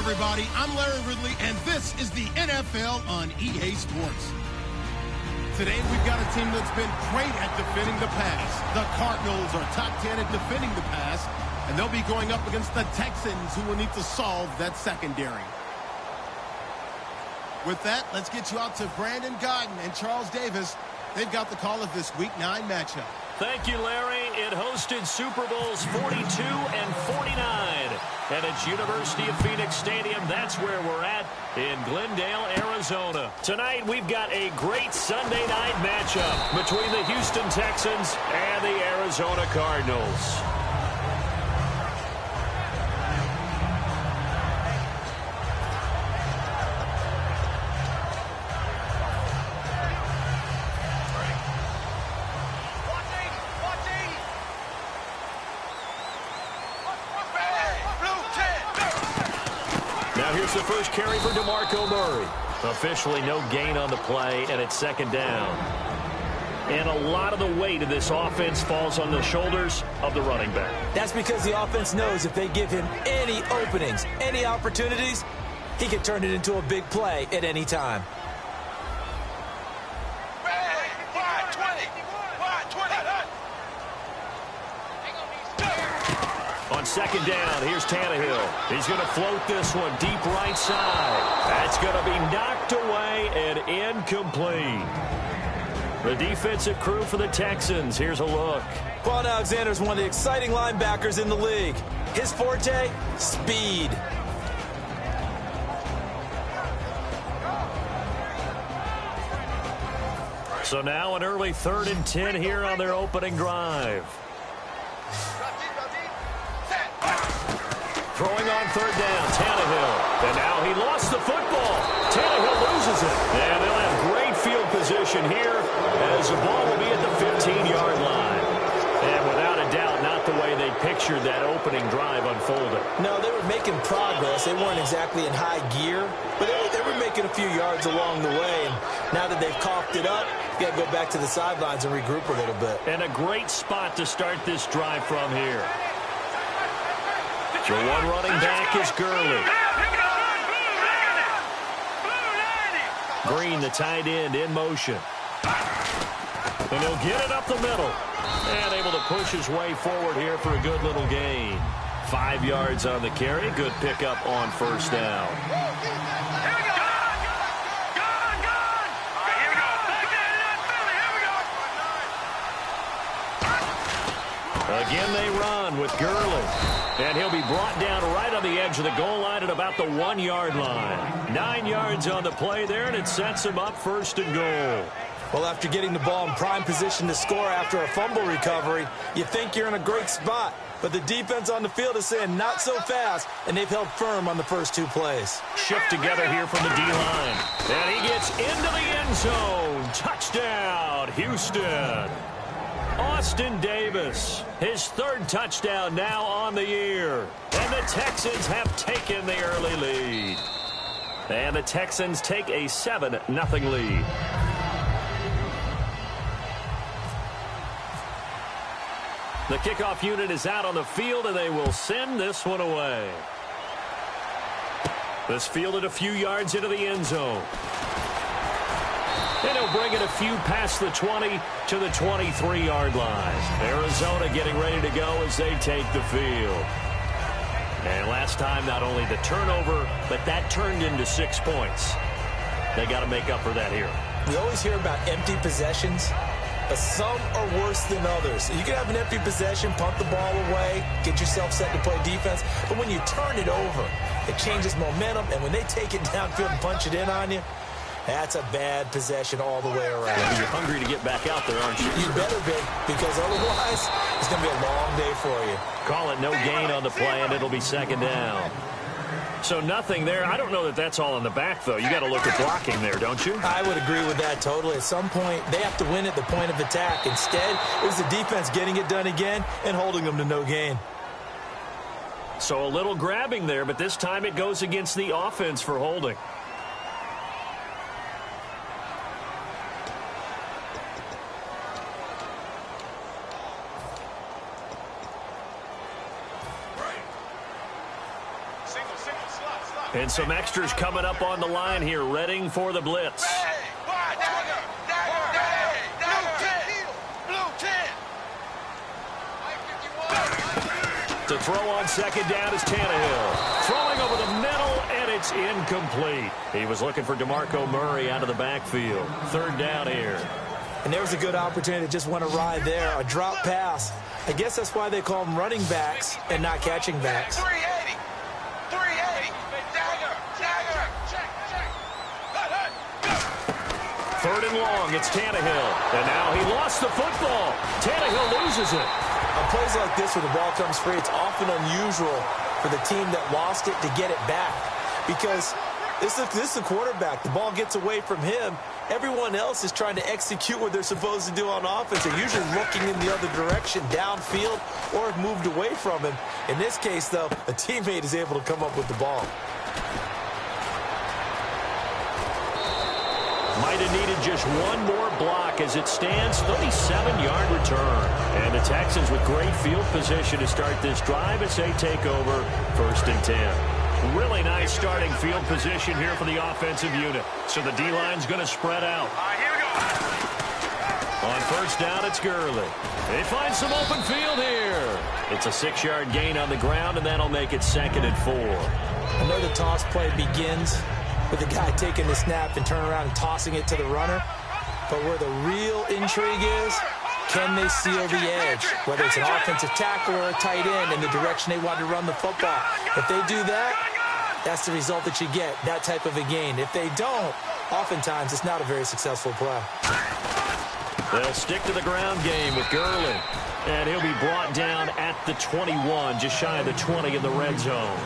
everybody. I'm Larry Ridley, and this is the NFL on EA Sports. Today, we've got a team that's been great at defending the pass. The Cardinals are top 10 at defending the pass, and they'll be going up against the Texans, who will need to solve that secondary. With that, let's get you out to Brandon Godden and Charles Davis. They've got the call of this Week 9 matchup. Thank you, Larry. It hosted Super Bowls 42 and 49. And it's University of Phoenix Stadium. That's where we're at in Glendale, Arizona. Tonight, we've got a great Sunday night matchup between the Houston Texans and the Arizona Cardinals. Here's the first carry for DeMarco Murray. Officially no gain on the play, and it's second down. And a lot of the weight of this offense falls on the shoulders of the running back. That's because the offense knows if they give him any openings, any opportunities, he can turn it into a big play at any time. On second down, here's Tannehill. He's going to float this one deep right side. That's going to be knocked away and incomplete. The defensive crew for the Texans. Here's a look. Quan Alexander is one of the exciting linebackers in the league. His forte, speed. So now an early 3rd and 10 here on their opening drive. Throwing on third down, Tannehill. And now he lost the football. Tannehill loses it. And they'll have great field position here as the ball will be at the 15-yard line. And without a doubt, not the way they pictured that opening drive unfolded. No, they were making progress. They weren't exactly in high gear, but they were making a few yards along the way. And now that they've coughed it up, you got to go back to the sidelines and regroup a little bit. And a great spot to start this drive from here. The one running back is Gurley. Green, the tight end, in motion. And he'll get it up the middle. And able to push his way forward here for a good little gain. 5 yards on the carry. Good pickup on first down. Again, they run with Gurley. And he'll be brought down right on the edge of the goal line at about the 1-yard line. 9 yards on the play there, and it sets him up 1st and goal. Well, after getting the ball in prime position to score after a fumble recovery, you think you're in a great spot. But the defense on the field is saying not so fast, and they've held firm on the first 2 plays. Shift together here from the D-line. And he gets into the end zone. Touchdown, Houston. Austin Davis, his 3rd touchdown now on the year. And the Texans have taken the early lead. And the Texans take a 7-0 lead. The kickoff unit is out on the field, and they will send this one away. This fielded a few yards into the end zone. And he'll bring it a few past the 20 to the 23-yard line. Arizona getting ready to go as they take the field. And last time, not only the turnover, but that turned into 6 points. They got to make up for that here. We always hear about empty possessions, but some are worse than others. You can have an empty possession, punt the ball away, get yourself set to play defense, but when you turn it over, it changes momentum, and when they take it downfield and punch it in on you, that's a bad possession all the way around. Yeah, you're hungry to get back out there, aren't you? You better be, because otherwise it's going to be a long day for you. Call it no gain on the play, and it'll be 2nd down. So nothing there. I don't know that that's all in the back, though. You got to look at blocking there, don't you? I would agree with that totally. At some point, they have to win at the point of attack. Instead, it was the defense getting it done again and holding them to no gain. So a little grabbing there, but this time it goes against the offense for holding. Single slot. And some extras coming up on the line here, readying for the blitz. To throw on second down is Tannehill. Throwing over the middle, and it's incomplete. He was looking for DeMarco Murray out of the backfield. Third down here. And there was a good opportunity to just went awry there. A drop pass. I guess that's why they call them running backs and not catching backs. 380. 380. Dagger. Third and long, it's Tannehill. And now he lost the football. Tannehill loses it. On plays like this where the ball comes free, it's often unusual for the team that lost it to get it back. Because this is the quarterback. The ball gets away from him. Everyone else is trying to execute what they're supposed to do on offense. They're usually looking in the other direction, downfield, or have moved away from him. In this case, though, a teammate is able to come up with the ball. Might have needed just one more block as it stands, 37-yard return. And the Texans with great field position to start this drive as they take over 1st and 10. Really nice starting field position here for the offensive unit. So the D-line's going to spread out. Here we go. On 1st down, it's Gurley. They find some open field here. It's a 6-yard gain on the ground, and that'll make it 2nd and 4. I know the toss play begins with the guy taking the snap and turning around and tossing it to the runner. But where the real intrigue is, can they seal the edge? Whether it's an offensive tackle or a tight end in the direction they want to run the football. If they do that, that's the result that you get, that type of a gain. If they don't, oftentimes it's not a very successful play. They'll stick to the ground game with Gurley. And he'll be brought down at the 21, just shy of the 20 in the red zone.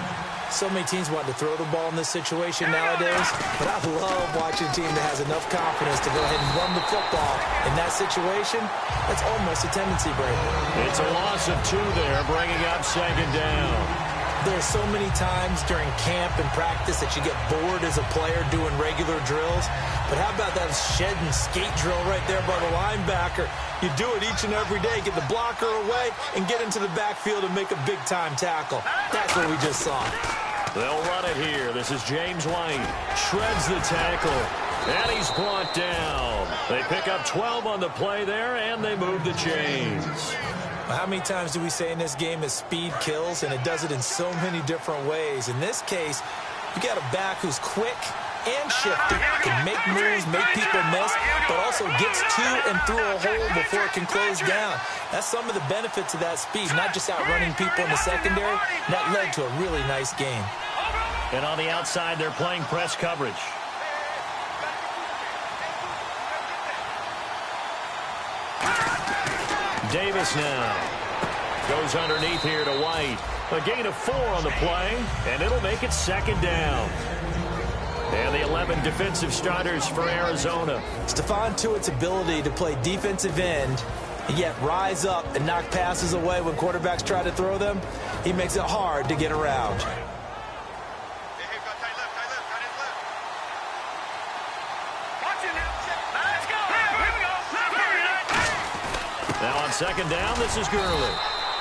So many teams want to throw the ball in this situation nowadays, but I love watching a team that has enough confidence to go ahead and run the football. In that situation, that's almost a tendency breaker. It's a loss of 2 there, bringing up 2nd down. There's so many times during camp and practice that you get bored as a player doing regular drills. But how about that shed and skate drill right there by the linebacker? You do it each and every day. Get the blocker away and get into the backfield and make a big-time tackle. That's what we just saw. They'll run it here. This is James White. Shreds the tackle. And he's brought down. They pick up 12 on the play there, and they move the chains. How many times do we say in this game is speed kills, and it does it in so many different ways. In this case, you got a back who's quick and shifty, can make moves, make people miss, but also gets to and through a hole before it can close down. That's some of the benefits of that speed, not just outrunning people in the secondary. That led to a really nice game. And on the outside, they're playing press coverage. Davis now goes underneath here to White. A gain of 4 on the play, and it'll make it 2nd down. And the 11 defensive starters for Arizona. Stephon Tuitt's ability to play defensive end and yet rise up and knock passes away when quarterbacks try to throw them, he makes it hard to get around. Now on 2nd down, this is Gurley.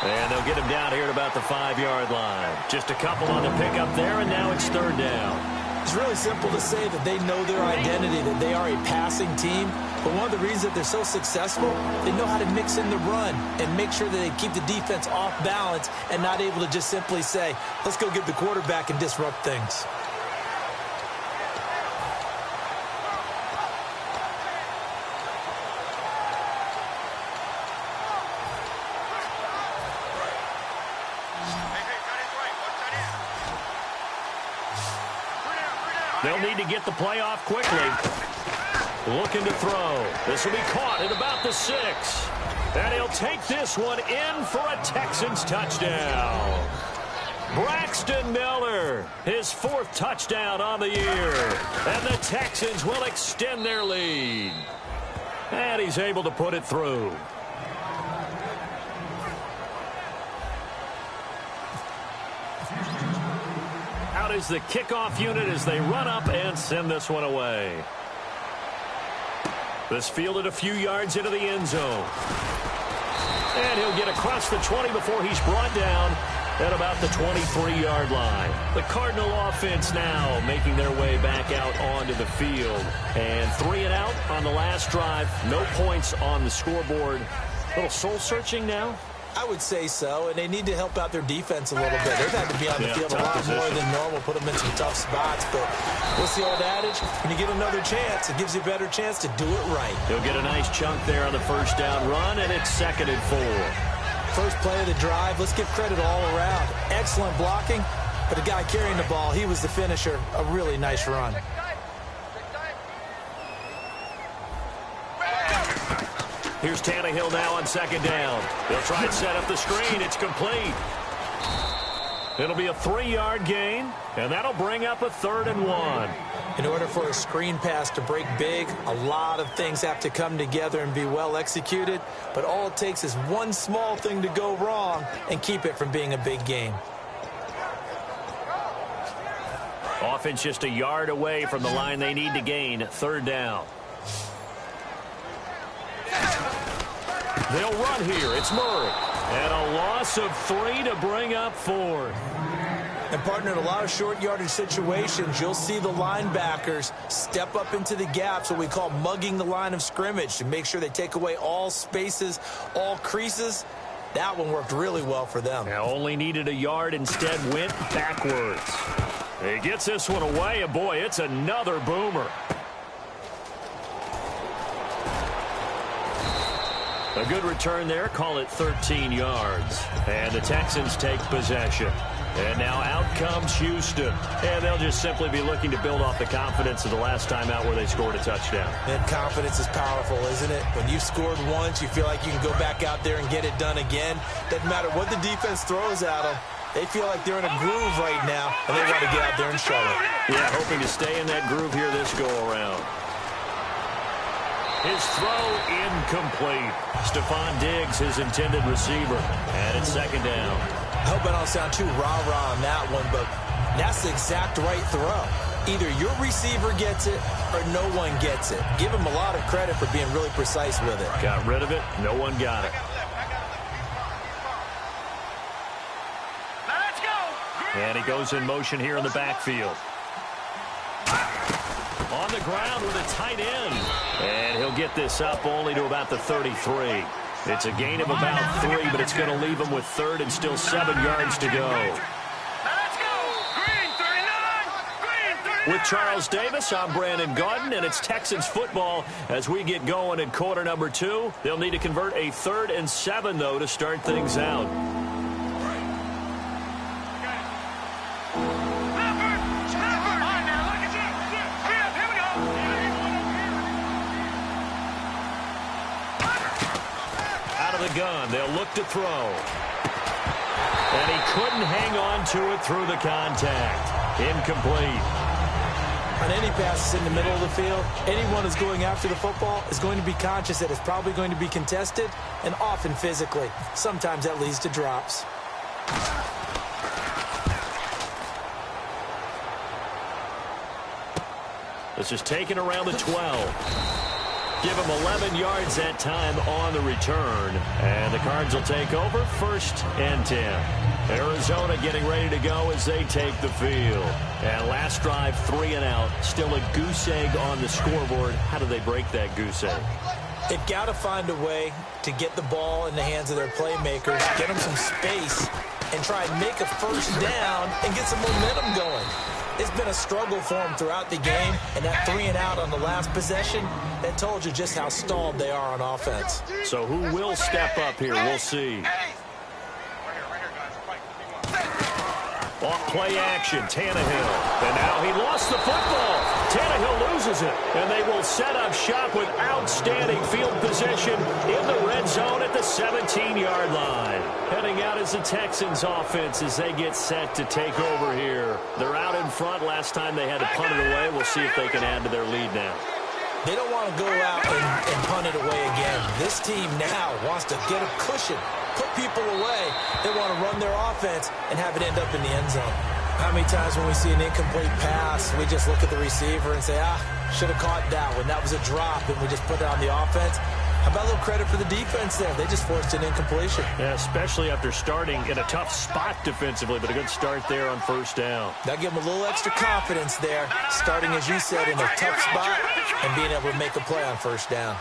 And they'll get him down here at about the 5-yard line. Just a couple on the pickup there, and now it's 3rd down. It's really simple to say that they know their identity, that they are a passing team. But one of the reasons that they're so successful, they know how to mix in the run and make sure that they keep the defense off balance and not able to just simply say, let's go get the quarterback and disrupt things. They'll need to get the play off quickly. Looking to throw. This will be caught at about the 6. And he'll take this one in for a Texans touchdown. Braxton Miller, his 4th touchdown on the year. And the Texans will extend their lead. And he's able to put it through. Out is the kickoff unit as they run up and send this one away. This fielded a few yards into the end zone. And he'll get across the 20 before he's brought down at about the 23-yard line. The Cardinal offense now making their way back out onto the field. And 3 and out on the last drive. No points on the scoreboard. A little soul-searching now? I would say so, and they need to help out their defense a little bit. They've had to be on the field a lot more than normal, put them in some tough spots. But what's the old adage? When you get another chance, it gives you a better chance to do it right. He'll get a nice chunk there on the first down run, and it's 2nd and 4. First play of the drive, let's give credit all around. Excellent blocking, but the guy carrying the ball, he was the finisher. A really nice run. Here's Tannehill now on 2nd down. They'll try and set up the screen. It's complete. It'll be a 3-yard gain, and that'll bring up a 3rd and 1. In order for a screen pass to break big, a lot of things have to come together and be well executed, but all it takes is one small thing to go wrong and keep it from being a big game. Offense just a yard away from the line they need to gain. 3rd down. They'll run here. It's Murray. And a loss of 3 to bring up 4th. And, partner, in a lot of short yardage situations, you'll see the linebackers step up into the gaps, what we call mugging the line of scrimmage, to make sure they take away all spaces, all creases. That one worked really well for them. Now only needed a yard, instead went backwards. He gets this one away, and boy, it's another boomer. A good return there, call it 13 yards. And the Texans take possession. And now out comes Houston. And they'll just simply be looking to build off the confidence of the last time out where they scored a touchdown. And confidence is powerful, isn't it? When you've scored once, you feel like you can go back out there and get it done again. Doesn't matter what the defense throws at them. They feel like they're in a groove right now, and they want to get out there and show it. Yeah, hoping to stay in that groove here this go-around. His throw incomplete. Stephon Diggs, his intended receiver. And it's 2nd down. I hope I don't sound too rah-rah on that one, but that's the exact right throw. Either your receiver gets it or no one gets it. Give him a lot of credit for being really precise with it. Got rid of it. No one got it. Let's go. And he goes in motion here in the backfield. On the ground with a tight end. And he'll get this up only to about the 33. It's a gain of about 3, but it's going to leave him with 3rd and still 7 yards to go. Let's go. Green 39. With Charles Davis, I'm Brandon Gaudin, and it's Texans football as we get going in quarter number 2. They'll need to convert a 3rd and 7, though, to start things out. Gun. They'll look to throw. And he couldn't hang on to it through the contact. Incomplete. On any passes in the middle of the field, anyone who's going after the football is going to be conscious that it's probably going to be contested, and often physically. Sometimes that leads to drops. This is taken around the 12. Give him 11 yards that time on the return. And the Cards will take over 1st and 10. Arizona getting ready to go as they take the field. And last drive, 3 and out. Still a goose egg on the scoreboard. How do they break that goose egg? They've got to find a way to get the ball in the hands of their playmakers, get them some space, and try and make a first down and get some momentum going. It's been a struggle for them throughout the game, and that 3 and out on the last possession, that told you just how stalled they are on offense. So who will step up here? We'll see. Off play action, Tannehill. And now he lost the football. Tannehill loses it. And they will set up shop with outstanding field position in the red zone at the 17-yard line. Heading out is the Texans offense as they get set to take over here. They're out in front. Last time they had to punt it away. We'll see if they can add to their lead now. They don't want to go out and punt it away again. This team now wants to get a cushion, put people away. They want to run their offense and have it end up in the end zone. How many times when we see an incomplete pass, we just look at the receiver and say, should have caught that one. That was a drop, and we just put it on the offense. How about a little credit for the defense there? They just forced an incompletion. Yeah, especially after starting in a tough spot defensively, but a good start there on first down. That gave them a little extra confidence there, starting, as you said, in a tough spot and being able to make a play on first down.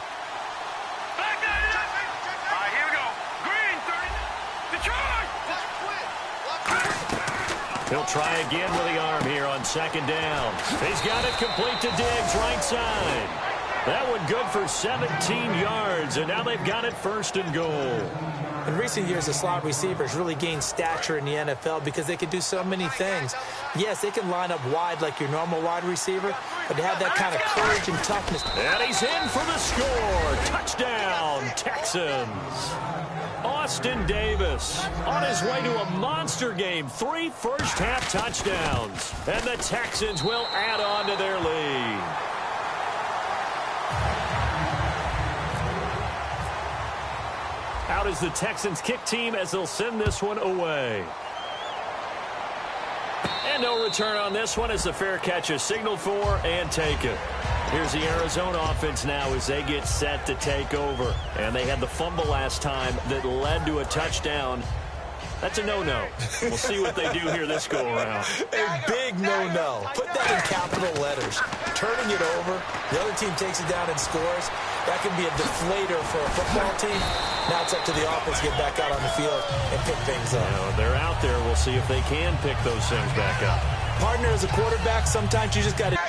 He'll try again with the arm here on second down. He's got it complete to Diggs, right side. That one good for 17 yards, and now they've got it first and goal. In recent years, the slot receivers really gained stature in the NFL because they can do so many things. Yes, they can line up wide like your normal wide receiver, but to have that kind of courage and toughness. And he's in for the score. Touchdown, Texans. Austin Davis on his way to a monster game. 3 first-half touchdowns. And the Texans will add on to their lead. Out is the Texans kick team as they'll send this one away. And no return on this one as the fair catch is signaled for and taken. Here's the Arizona offense now as they get set to take over. And they had the fumble last time that led to a touchdown. That's a no-no. We'll see what they do here this go-around. A big no-no. Put that in capital letters. Turning it over, the other team takes it down and scores. That can be a deflator for a football team. Now it's up to the offense to get back out on the field and pick things up. They're out there. We'll see if they can pick those things back up. Partner, as a quarterback, sometimes you just got to...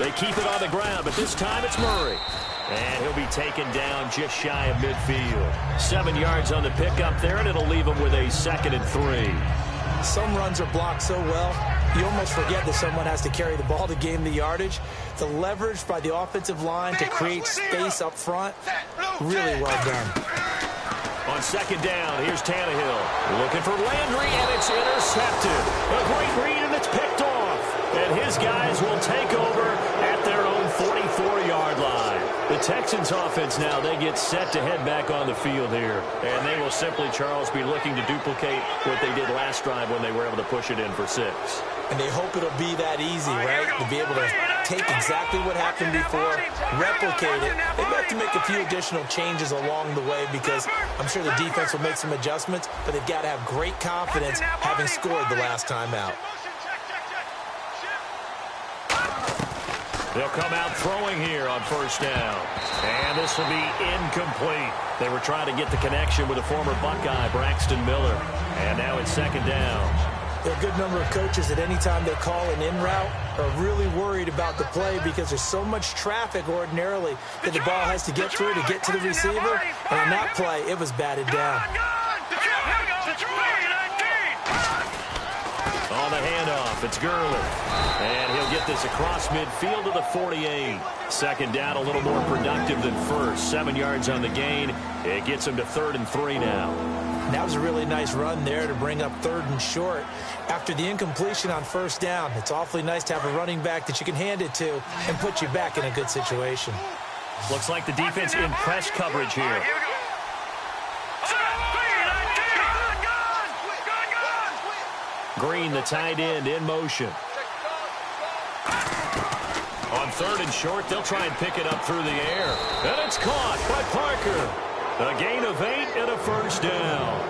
They keep it on the ground, but this time it's Murray. And he'll be taken down just shy of midfield. 7 yards on the pickup there, and it'll leave him with a 2nd and 3. Some runs are blocked so well, you almost forget that someone has to carry the ball to gain the yardage. The leverage by the offensive line to create space up front, really well done. On second down, here's Tannehill. Looking for Landry, and it's intercepted. A great read, and it's picked off. And his guys will take over at their own 44-yard line. The Texans offense now, they get set to head back on the field here. And they will simply, Charles, be looking to duplicate what they did last drive when they were able to push it in for 6. And they hope it'll be that easy, right? To be able to take exactly what happened before, replicate it. They may have to make a few additional changes along the way because I'm sure the defense will make some adjustments, but they've got to have great confidence having scored the last time out. They'll come out throwing here on first down. And this will be incomplete. They were trying to get the connection with the former Buckeye, Braxton Miller. And now it's second down. There are a good number of coaches at any time they call an in route are really worried about the play because there's so much traffic ordinarily that the ball has to get through to get to the receiver. And on that play, it was batted down. On the handoff, it's Gurley. And he'll get this across midfield to the 48. Second down, a little more productive than first. 7 yards on the gain. It gets him to 3rd and 3 now. That was a really nice run there to bring up 3rd and short. After the incompletion on first down, it's awfully nice to have a running back that you can hand it to and put you back in a good situation. Looks like the defense in press coverage here. Green, the tight end, in motion. On 3rd and short, they'll try and pick it up through the air. And it's caught by Parker. A gain of 8 and a first down.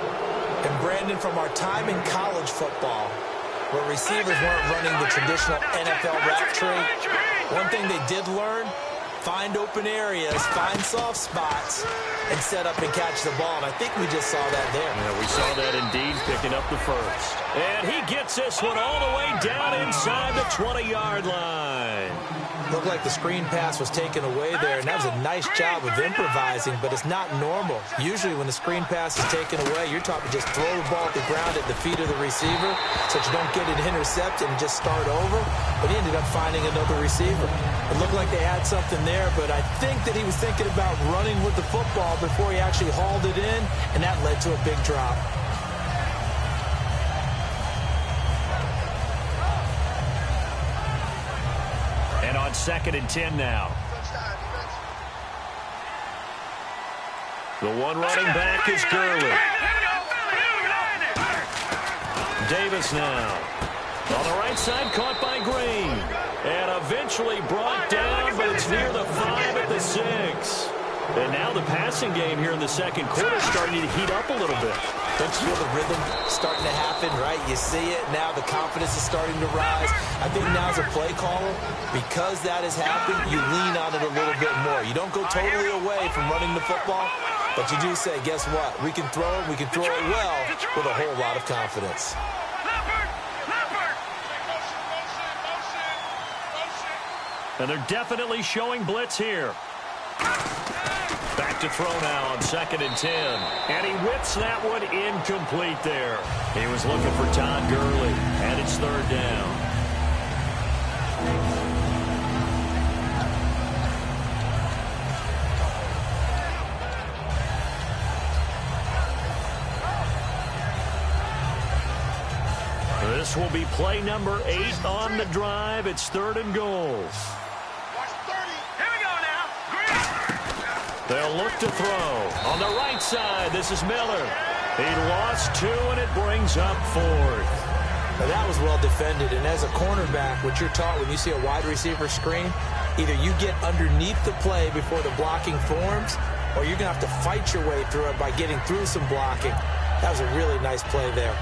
And Brandon, from our time in college football, where receivers weren't running the traditional NFL route tree, one thing they did learn, find open areas, find soft spots, and set up and catch the ball. And I think we just saw that there. Yeah, we saw that indeed, picking up the first. And he gets this one all the way down inside the 20-yard line. Looked like the screen pass was taken away there, and that was a nice job of improvising, but it's not normal. Usually when the screen pass is taken away, you're taught to just throw the ball at the ground at the feet of the receiver so that you don't get it intercepted and just start over, but he ended up finding another receiver. It looked like they had something there, but I think that he was thinking about running with the football before he actually hauled it in, and that led to a big drop. And on 2nd and 10 now. The one running back is Gurley. Davis now. On the right side, caught by Green. And eventually brought down, but it's near the 5 at the 6. And now the passing game here in the second quarter starting to heat up a little bit. Don't you feel the rhythm starting to happen, right? You see it. Now the confidence is starting to rise. I think now as a play caller, because that has happened, you lean on it a little bit more. You don't go totally away from running the football, but you do say, guess what? We can throw it. We can throw it well with a whole lot of confidence. And they're definitely showing blitz here. Back to throw now on 2nd and 10. And he whips that one incomplete there. He was looking for Todd Gurley. And it's 3rd down. This will be play number 8 on the drive. It's 3rd and goal. They'll look to throw. On the right side, this is Miller. He lost 2, and it brings up 4th. Now that was well defended, and as a cornerback, what you're taught when you see a wide receiver screen, either you get underneath the play before the blocking forms, or you're going to have to fight your way through it by getting through some blocking. That was a really nice play there.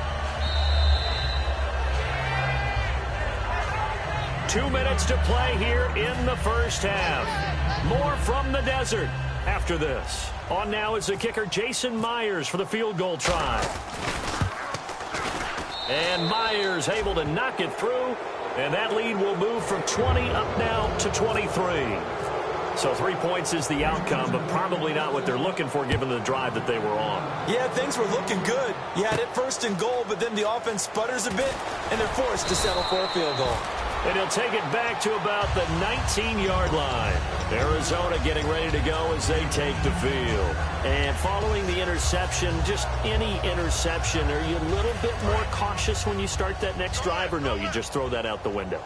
2 minutes to play here in the first half. More from the desert after this. On now is the kicker Jason Myers for the field goal try. And Myers able to knock it through. And that lead will move from 20 up now to 23. So 3 points is the outcome, but probably not what they're looking for given the drive that they were on. Yeah, things were looking good. You had it 1st and goal, but then the offense sputters a bit, and they're forced to settle for a field goal. And he'll take it back to about the 19-yard line. Arizona getting ready to go as they take the field. And following the interception, just any interception, are you a little bit more cautious when you start that next drive, or no, you just throw that out the window?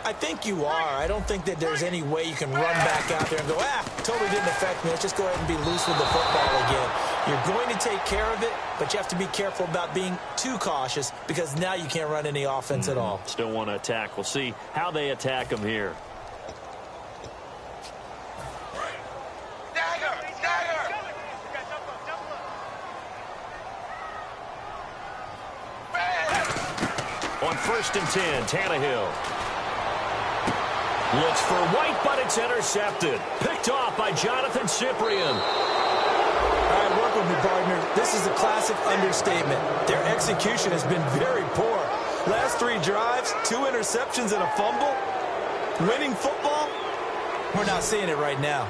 I think you are. I don't think that there's any way you can run back out there and go, totally didn't affect me. Let's just go ahead and be loose with the football again. You're going to take care of it, but you have to be careful about being too cautious because now you can't run any offense at all. Still want to attack. We'll see how they attack them here. On 1st and 10, Tannehill. Looks for White, but it's intercepted. Picked off by Jonathan Cyprien. All right, work with me, partner. This is a classic understatement. Their execution has been very poor. Last 3 drives, 2 interceptions and a fumble. Winning football? We're not seeing it right now.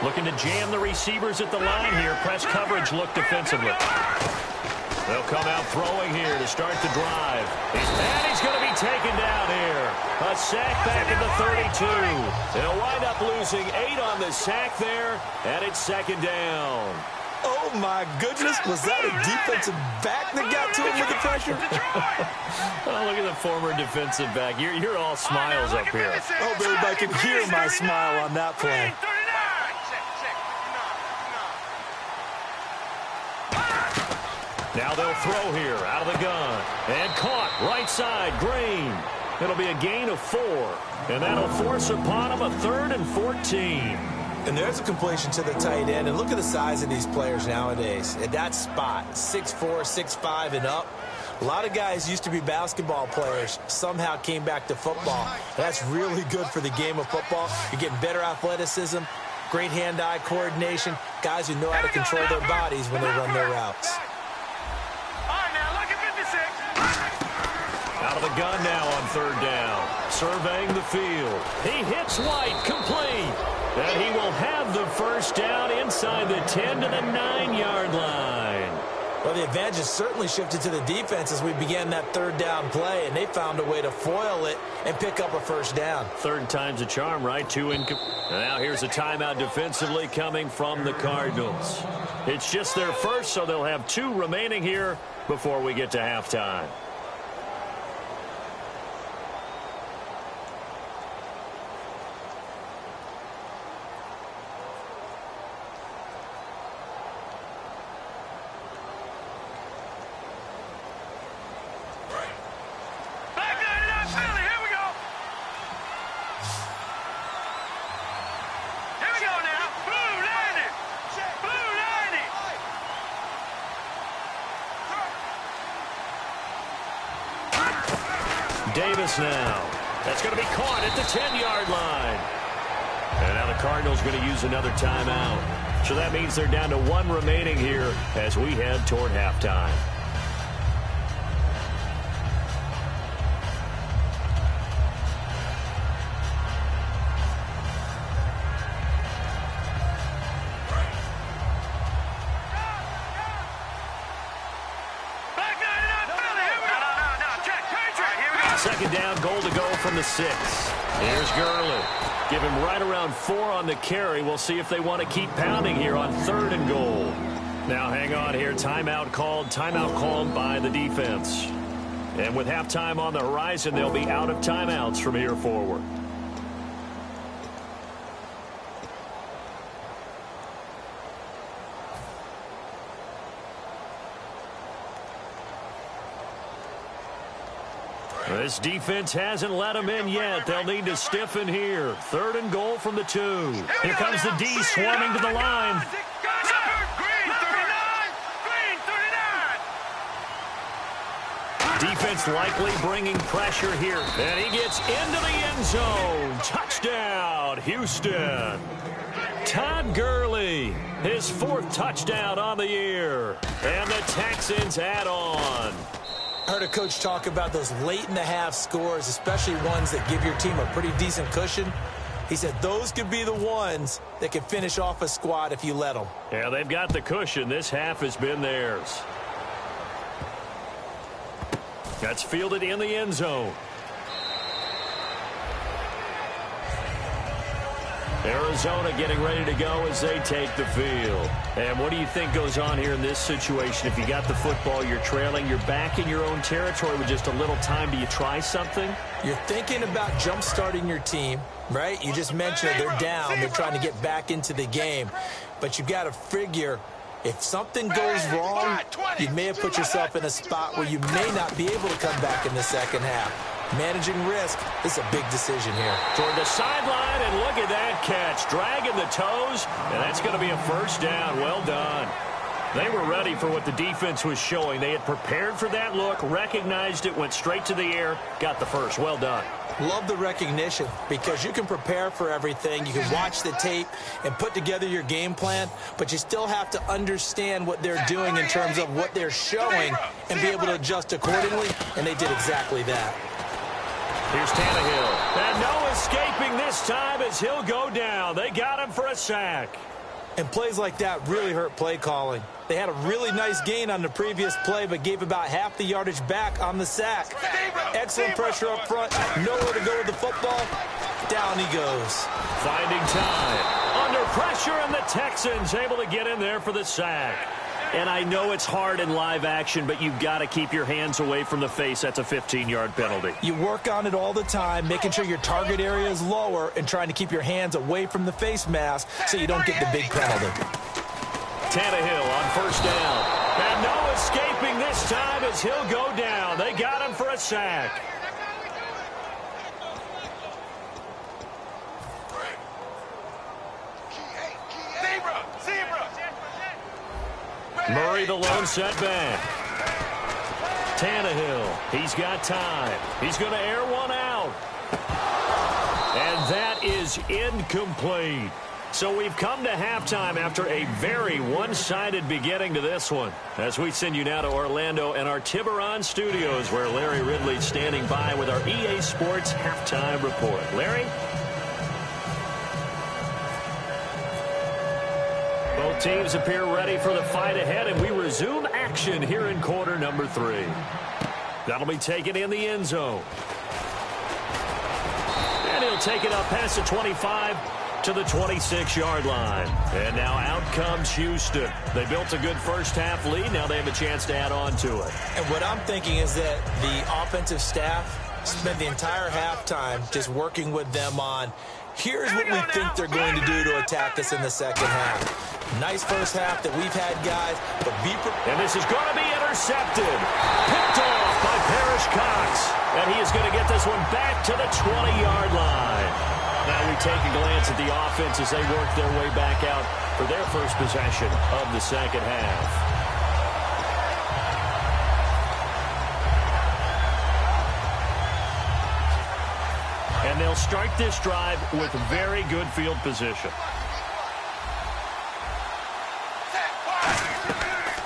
Looking to jam the receivers at the line here. Press coverage look defensively. They'll come out throwing here to start the drive. And he's going to be taken down here. A sack back at the 32. They'll wind up losing 8 on the sack there, and it's 2nd down. Oh, my goodness. Was that a defensive back that got to him with the pressure? Oh, look at the former defensive back. You're all smiles up here. I hope everybody can hear my smile on that play. Now they'll throw here out of the gun. And caught right side, Green. It'll be a gain of 4. And that'll force upon him a 3rd and 14. And there's a completion to the tight end. And look at the size of these players nowadays. At that spot, 6'4", 6'5", and up. A lot of guys used to be basketball players, somehow came back to football. That's really good for the game of football. You're getting better athleticism, great hand-eye coordination, guys who know how to control their bodies when they run their routes. Out of the gun now on 3rd down. Surveying the field. He hits White, complete. And he will have the 1st down inside the 10 to the 9-yard line. Well, the advantage has certainly shifted to the defense as we began that 3rd down play, and they found a way to foil it and pick up a 1st down. 3rd time's a charm, right? 2 in. Now here's a timeout defensively coming from the Cardinals. It's just their first, so they'll have 2 remaining here before we get to halftime. pass now. That's going to be caught at the 10-yard line. And now the Cardinals going to use another timeout. So that means they're down to one remaining here as we head toward halftime. Second down, goal to go from the 6. Here's Gurley. Give him right around 4 on the carry. We'll see if they want to keep pounding here on 3rd and goal. Now hang on here. Timeout called by the defense. And with halftime on the horizon, they'll be out of timeouts from here forward. This defense hasn't let them in yet. They'll need to stiffen here. 3rd and goal from the 2. Here comes the D swarming to the line. Defense likely bringing pressure here. And he gets into the end zone. Touchdown, Houston. Todd Gurley, his 4th touchdown on the year. And the Texans add on. I heard a coach talk about those late-in-the-half scores, especially ones that give your team a pretty decent cushion. He said those could be the ones that can finish off a squad if you let them. Yeah, they've got the cushion. This half has been theirs. That's fielded in the end zone. Arizona getting ready to go as they take the field. And what do you think goes on here in this situation? If you got the football, you're trailing, you're back in your own territory with just a little time. Do you try something? You're thinking about jump-starting your team, right? You just mentioned it. They're down. They're trying to get back into the game. But you've got to figure if something goes wrong, you may have put yourself in a spot where you may not be able to come back in the second half. Managing risk is a big decision here. Toward the sideline, and look at that catch. Dragging the toes, and that's going to be a first down. Well done. They were ready for what the defense was showing. They had prepared for that look, recognized it, went straight to the air, got the first. Well done. Love the recognition because you can prepare for everything. You can watch the tape and put together your game plan, but you still have to understand what they're doing in terms of what they're showing and be able to adjust accordingly, and they did exactly that. Here's Tannehill. And no escaping this time as he'll go down. They got him for a sack. And plays like that really hurt play calling. They had a really nice gain on the previous play, but gave about half the yardage back on the sack. Excellent pressure up front. Nowhere to go with the football. Down he goes. Finding time. Under pressure, and the Texans able to get in there for the sack. And I know it's hard in live action, but you've got to keep your hands away from the face. That's a 15-yard penalty. You work on it all the time, making sure your target area is lower and trying to keep your hands away from the face mask so you don't get the big penalty. Tannehill on first down. And no escaping this time as he'll go down. They got him for a sack. Murray the lone setback. Tannehill, he's got time. He's going to air one out. And that is incomplete. So we've come to halftime after a very one-sided beginning to this one. As we send you now to Orlando and our Tiburon studios, where Larry Ridley's standing by with our EA Sports halftime report. Larry? Both teams appear ready for the fight ahead, and we resume action here in quarter number 3. That'll be taken in the end zone. And he'll take it up past the 25 to the 26-yard line. And now out comes Houston. They built a good first-half lead. Now they have a chance to add on to it. And what I'm thinking is that the offensive staff spent the entire halftime just working with them on, here's what we think they're going to do to attack us in the second half. Nice first half that we've had, guys, but be prepared. And this is going to be intercepted. Picked off by Parrish Cox. And he is going to get this one back to the 20-yard line. Now we take a glance at the offense as they work their way back out for their first possession of the second half. And they'll start this drive with very good field position.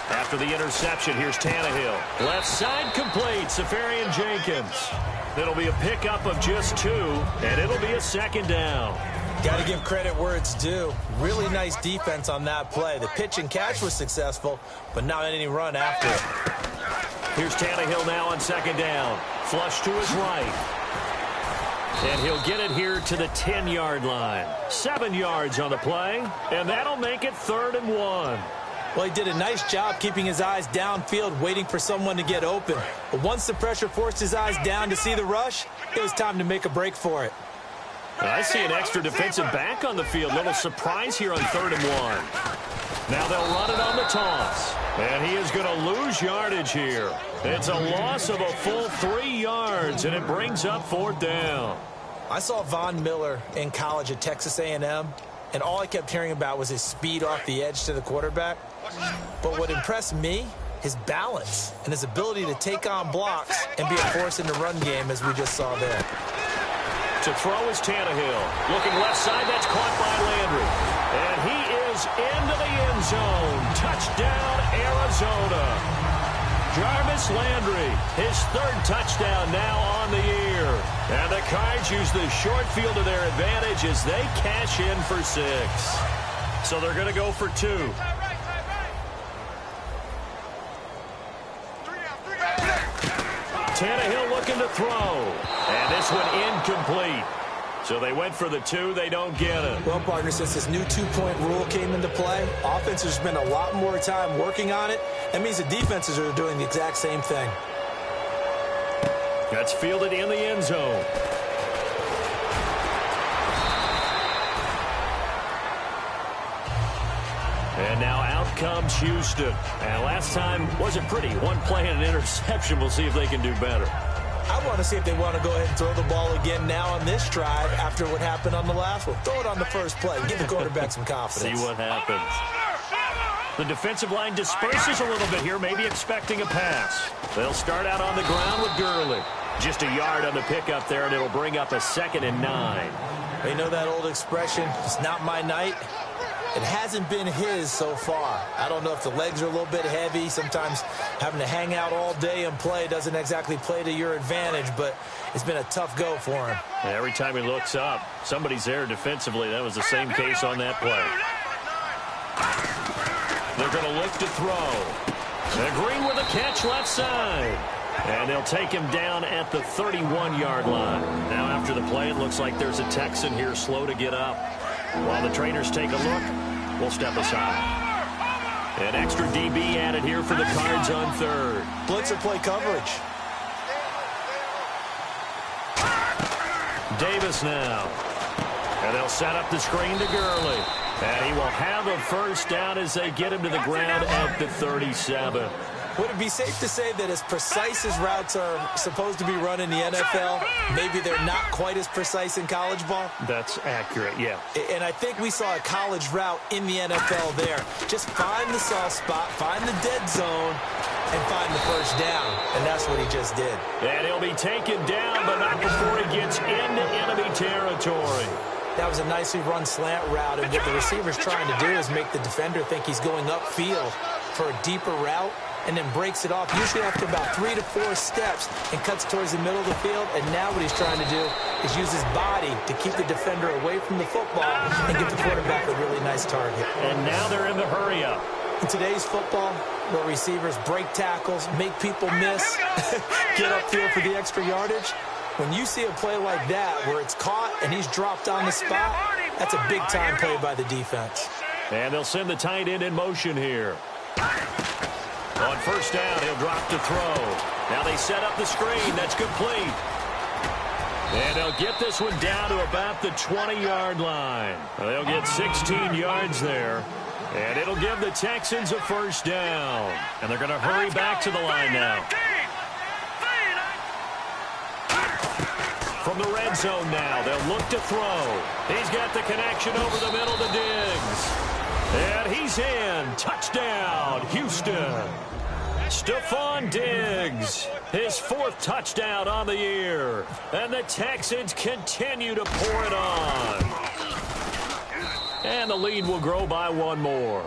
After the interception, here's Tannehill. Left side complete, Safarian Jenkins. It'll be a pickup of just 2, and it'll be a second down. Got to give credit where it's due. Really nice defense on that play. The pitch and catch was successful, but not any run after it. Here's Tannehill now on second down. Flush to his right. And he'll get it here to the 10-yard line. 7 yards on the play, and that'll make it 3rd and 1. Well, he did a nice job keeping his eyes downfield, waiting for someone to get open. But once the pressure forced his eyes down to see the rush, it was time to make a break for it. I see an extra defensive back on the field. Little surprise here on 3rd and 1. Now they'll run it on the toss. And he is going to lose yardage here. It's a loss of a full 3 yards, and it brings up 4th down. I saw Von Miller in college at Texas A&M, and all I kept hearing about was his speed off the edge to the quarterback. But what impressed me, his balance and his ability to take on blocks and be a force in the run game, as we just saw there. To throw is Tannehill. Looking left side, that's caught by Landry. And he is into the end zone. Touchdown, Arizona. Jarvis Landry, his 3rd touchdown now on the year. And the Cards use the short field to their advantage as they cash in for 6. So they're going to go for 2. Tannehill looking to throw. And this one incomplete. So they went for the 2. They don't get it. Well, partner, since this new 2-point rule came into play, offense has spent a lot more time working on it. That means the defenses are doing the exact same thing. That's fielded in the end zone. And now out comes Houston. And last time wasn't pretty. One play and an interception. We'll see if they can do better. I want to see if they want to go ahead and throw the ball again now on this drive after what happened on the last one. Throw it on the first play. Give the quarterback some confidence. See what happens. The defensive line disperses a little bit here, maybe expecting a pass. They'll start out on the ground with Gurley. Just a yard on the pickup there, and it'll bring up a 2nd and 9. You know that old expression, it's not my night? It hasn't been his so far. I don't know if the legs are a little bit heavy. Sometimes having to hang out all day and play doesn't exactly play to your advantage, but it's been a tough go for him. And every time he looks up, somebody's there defensively. That was the same case on that play. They're going to look to throw. And Green with a catch left side. And they'll take him down at the 31-yard line. Now after the play, it looks like there's a Texan here slow to get up. While the trainers take a look, we'll step aside. An extra DB added here for the Cards on 3rd. Blitzer play coverage. Davis now. And they'll set up the screen to Gurley. And he will have a first down as they get him to the ground at the 37. Would it be safe to say that as precise as routes are supposed to be run in the NFL, maybe they're not quite as precise in college ball? That's accurate, yeah. And I think we saw a college route in the NFL there. Just find the soft spot, find the dead zone, and find the first down. And that's what he just did. And he'll be taken down, but not before he gets into enemy territory. That was a nicely run slant route, and what the receiver's trying to do is make the defender think he's going upfield for a deeper route, and then breaks it off, usually after about 3 to 4 steps, and cuts towards the middle of the field. And now what he's trying to do is use his body to keep the defender away from the football and give the quarterback a really nice target. And now they're in the hurry-up. In today's football, where receivers break tackles, make people miss, get upfield for the extra yardage, when you see a play like that where it's caught and he's dropped on the spot, that's a big-time play by the defense. And they'll send the tight end in motion here. On first down, he'll drop to throw. Now they set up the screen. That's complete. And they'll get this one down to about the 20-yard line. They'll get 16 yards there. And it'll give the Texans a first down. And they're going to hurry back to the line now. From the red zone now, they'll look to throw. He's got the connection over the middle to Diggs. And he's in. Touchdown, Houston. Stephon Diggs, his 4th touchdown on the year. And the Texans continue to pour it on. And the lead will grow by 1 more.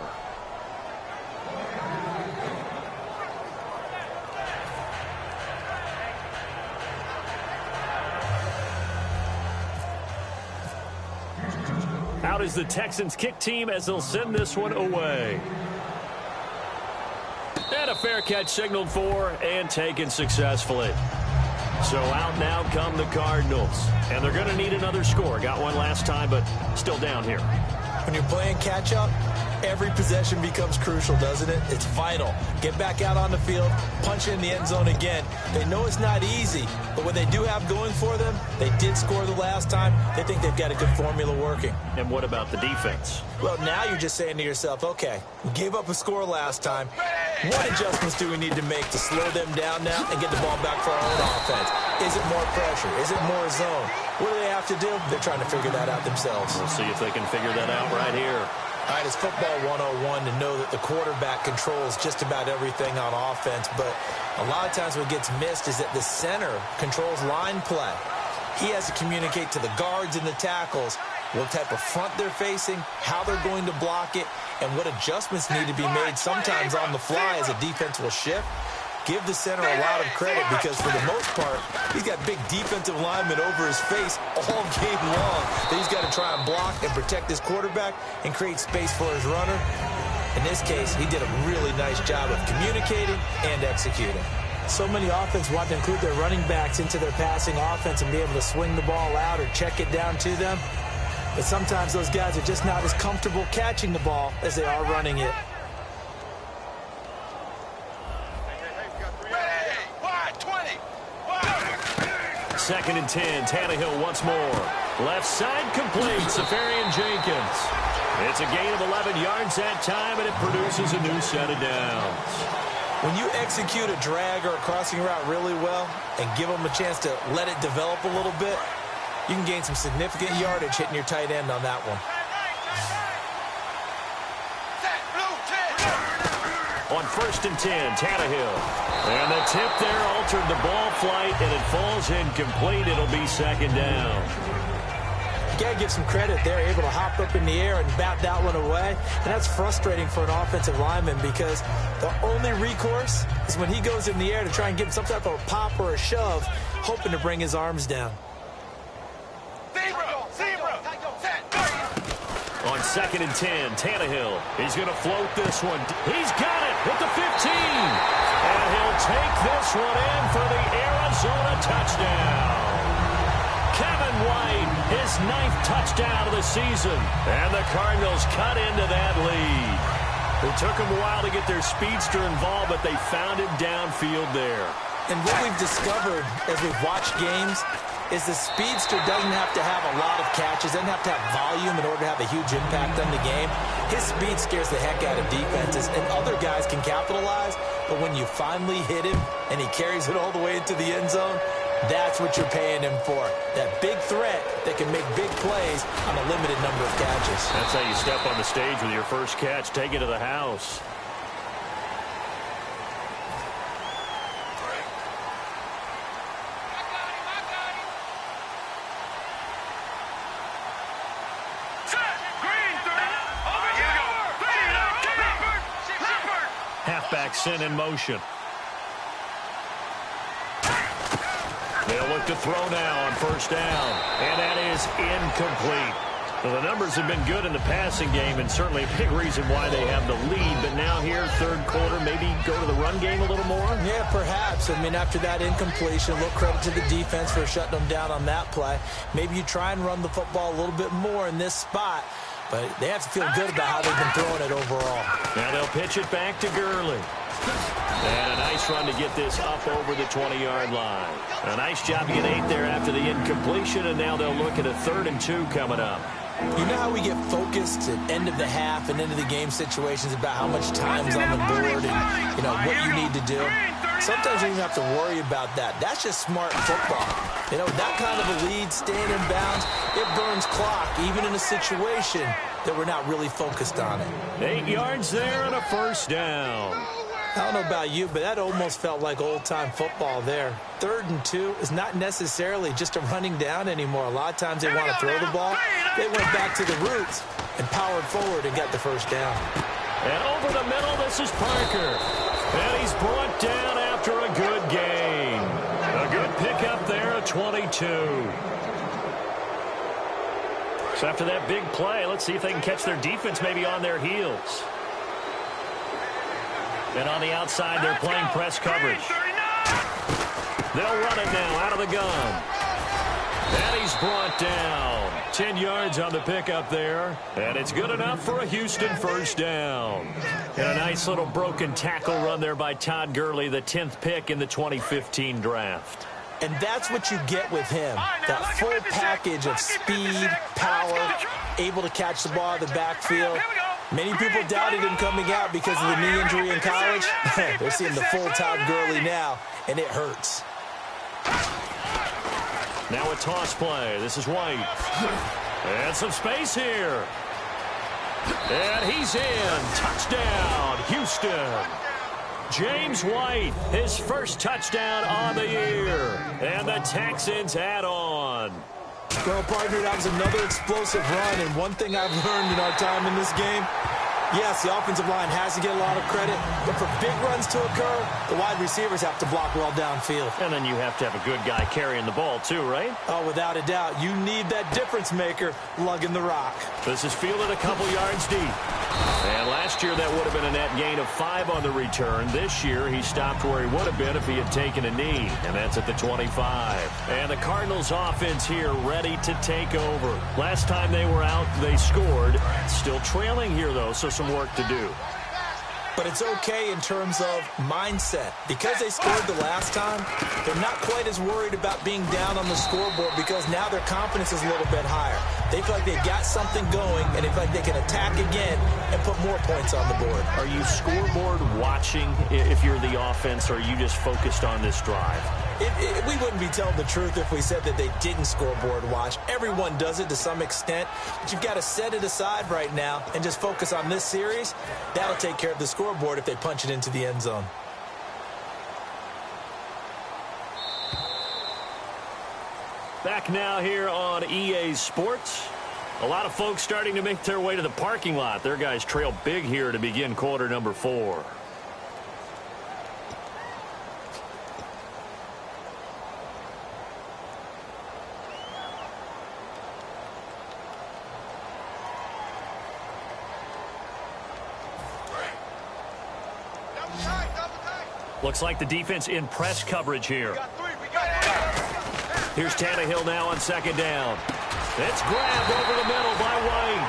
Out is the Texans kick team as they'll send this one away. And a fair catch signaled for and taken successfully. So out now come the Cardinals. And they're going to need another score. Got one last time, but still down here. When you're playing catch-up, every possession becomes crucial, doesn't it? It's vital. Get back out on the field, punch in the end zone again. They know it's not easy, but what they do have going for them, they did score the last time. They think they've got a good formula working. And what about the defense? Well, now you're just saying to yourself, okay, we gave up a score last time. What adjustments do we need to make to slow them down now and get the ball back for our own offense? Is it more pressure? Is it more zone? What do they have to do? They're trying to figure that out themselves. We'll see if they can figure that out right here. All right, it's football 101 to know that the quarterback controls just about everything on offense, but a lot of times what gets missed is that the center controls line play. He has to communicate to the guards and the tackles what type of front they're facing, how they're going to block it, and what adjustments need to be made sometimes on the fly as a defense will shift. Give the center a lot of credit because for the most part, he's got big defensive linemen over his face all game long that he's got to try and block and protect his quarterback and create space for his runner. In this case, he did a really nice job of communicating and executing. So many offenses want to include their running backs into their passing offense and be able to swing the ball out or check it down to them. But sometimes those guys are just not as comfortable catching the ball as they are running it. Second and 10, Tannehill once more. Left side complete, Safarian Jenkins. It's a gain of 11 yards that time, and it produces a new set of downs. When you execute a drag or a crossing route really well and give them a chance to let it develop a little bit, you can gain some significant yardage hitting your tight end on that one. On 1st and 10, Tannehill. And the tip there altered the ball flight, and it falls incomplete. It'll be 2nd down. You got to give some credit. They're able to hop up in the air and bat that one away. And that's frustrating for an offensive lineman because the only recourse is when he goes in the air to try and give him some type of a pop or a shove, hoping to bring his arms down. On 2nd and 10, Tannehill. He's going to float this one. He's got it at the 15. And he'll take this one in for the Arizona touchdown. Kevin White, his 9th touchdown of the season. And the Cardinals cut into that lead. It took them a while to get their speedster involved, but they found him downfield there. And what we've discovered as we've watched games is the speedster doesn't have to have a lot of catches, doesn't have to have volume in order to have a huge impact on the game. His speed scares the heck out of defenses, and other guys can capitalize, but when you finally hit him and he carries it all the way into the end zone, that's what you're paying him for. That big threat that can make big plays on a limited number of catches. That's how you step on the stage with your first catch, take it to the house. Halfback sent in motion. They'll look to throw now on 1st down. And that is incomplete. Well, the numbers have been good in the passing game and certainly a big reason why they have the lead. But now here, 3rd quarter, maybe go to the run game a little more? Yeah, perhaps. I mean, after that incompletion, a little credit to the defense for shutting them down on that play. Maybe you try and run the football a little bit more in this spot. But they have to feel good about how they've been throwing it overall. Now they'll pitch it back to Gurley. And a nice run to get this up over the 20-yard line. A nice job to get 8 there after the incompletion, and now they'll look at a 3rd and 2 coming up. You know how we get focused at end of the half and end of the game situations about how much time's on the board and, you know, what you need to do? Sometimes you don't even have to worry about that. That's just smart football. You know, that kind of a lead, staying in bounds, it burns clock, even in a situation that we're not really focused on it. 8 yards there and a 1st down. I don't know about you, but that almost felt like old-time football there. 3rd and 2 is not necessarily just a running down anymore. A lot of times they want to throw the ball. They went back to the roots and powered forward and got the first down. And over the middle, this is Parker. And he's brought down after a good gain. A good pickup there at 22. So after that big play, let's see if they can catch their defense maybe on their heels. And on the outside, they're playing press coverage. They'll run it now out of the gun. And he's brought down. 10 yards on the pickup there. And it's good enough for a Houston first down. And a nice little broken tackle run there by Todd Gurley, the 10th pick in the 2015 draft. And that's what you get with him. That full package of speed, power, able to catch the ball out of the backfield. Many people doubted him coming out because of the knee injury in college. They're seeing the full Todd Gurley now, and it hurts. Now a toss play. This is White. And some space here. And he's in. Touchdown, Houston. James White, his first touchdown on the year. And the Texans add on. Well, partner, that was another explosive run, and one thing I've learned in our time in this game, yes, the offensive line has to get a lot of credit, but for big runs to occur, the wide receivers have to block well downfield. And then you have to have a good guy carrying the ball too, right? Oh, without a doubt. You need that difference maker lugging the rock. This is fielded a couple yards deep. And last year that would have been a net gain of 5 on the return. This year he stopped where he would have been if he had taken a knee, and that's at the 25. And the Cardinals offense here ready to take over. Last time they were out, they scored. Still trailing here, though, so some work to do. But it's okay in terms of mindset. Because they scored the last time, they're not quite as worried about being down on the scoreboard because now their confidence is a little bit higher. They feel like they've got something going, and they feel like they can attack again and put more points on the board. Are you scoreboard watching if you're the offense, or are you just focused on this drive? We wouldn't be telling the truth if we said that they didn't scoreboard watch. Everyone does it to some extent, but you've got to set it aside right now and just focus on this series. That'll take care of the scoreboard if they punch it into the end zone. Back now here on EA Sports. A lot of folks starting to make their way to the parking lot. Their guys trail big here to begin quarter number 4. Looks like the defense in press coverage here. Here's Tannehill now on second down. It's grabbed over the middle by White.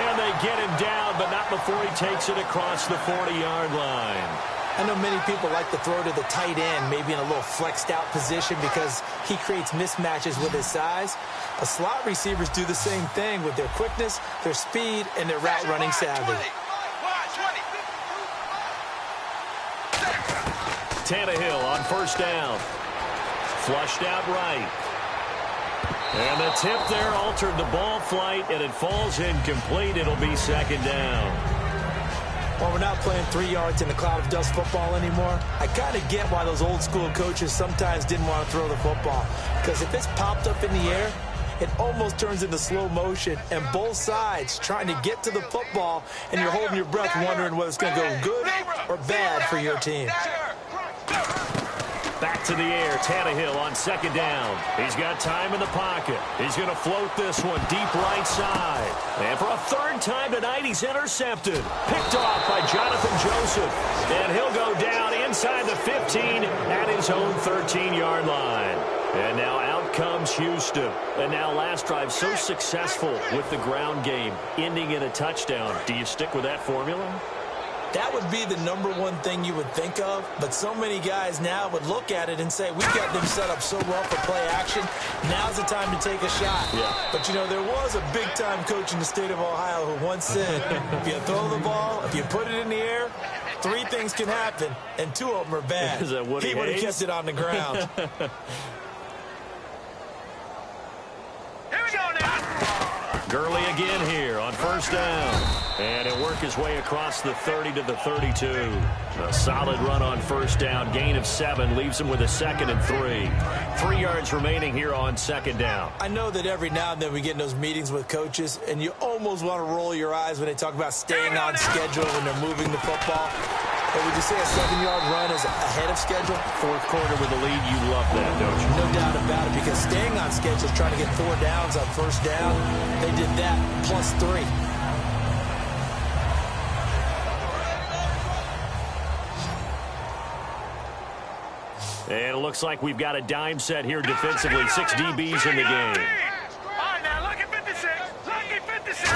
And they get him down, but not before he takes it across the 40-yard line. I know many people like to throw to the tight end, maybe in a little flexed out position because he creates mismatches with his size. The slot receivers do the same thing with their quickness, their speed, and their route running savvy. Tannehill on first down. Flushed out right. And the tip there altered the ball flight, and it falls incomplete. It'll be second down. Well, we're not playing 3 yards in a cloud of dust football anymore. I kind of get why those old school coaches sometimes didn't want to throw the football. Because if it's popped up in the air, it almost turns into slow motion, and both sides trying to get to the football, and you're holding your breath wondering whether it's going to go good or bad for your team. Back to the air, Tannehill on second down. He's got time in the pocket. He's going to float this one deep right side. And for a third time tonight, he's intercepted. Picked off by Jonathan Joseph. And he'll go down inside the 15 at his own 13-yard line. And now out comes Houston. And now last drive so successful with the ground game, ending in a touchdown. Do you stick with that formula? That would be the number one thing you would think of, but so many guys now would look at it and say, we've got them set up so well for play action, now's the time to take a shot. Yeah. But, you know, there was a big-time coach in the state of Ohio who once said, if you throw the ball, if you put it in the air, 3 things can happen, and 2 of them are bad. Is that Woody He would have Hayes? kept it on the ground. Here we go now. Gurley again here on first down. And he'll work his way across the 30 to the 32. A solid run on first down. Gain of 7 leaves him with a 2nd and 3. 3 yards remaining here on 2nd down. I know that every now and then we get in those meetings with coaches, and you almost want to roll your eyes when they talk about staying on schedule when they're moving the football. But would you say a 7-yard run is ahead of schedule? Fourth quarter with a lead, you love that, don't you? No doubt about it, because staying on schedule is trying to get 4 downs on first down. They did that plus 3. And it looks like we've got a dime set here defensively. 6 DBs in the game. All right, now look at 56. Look at 56.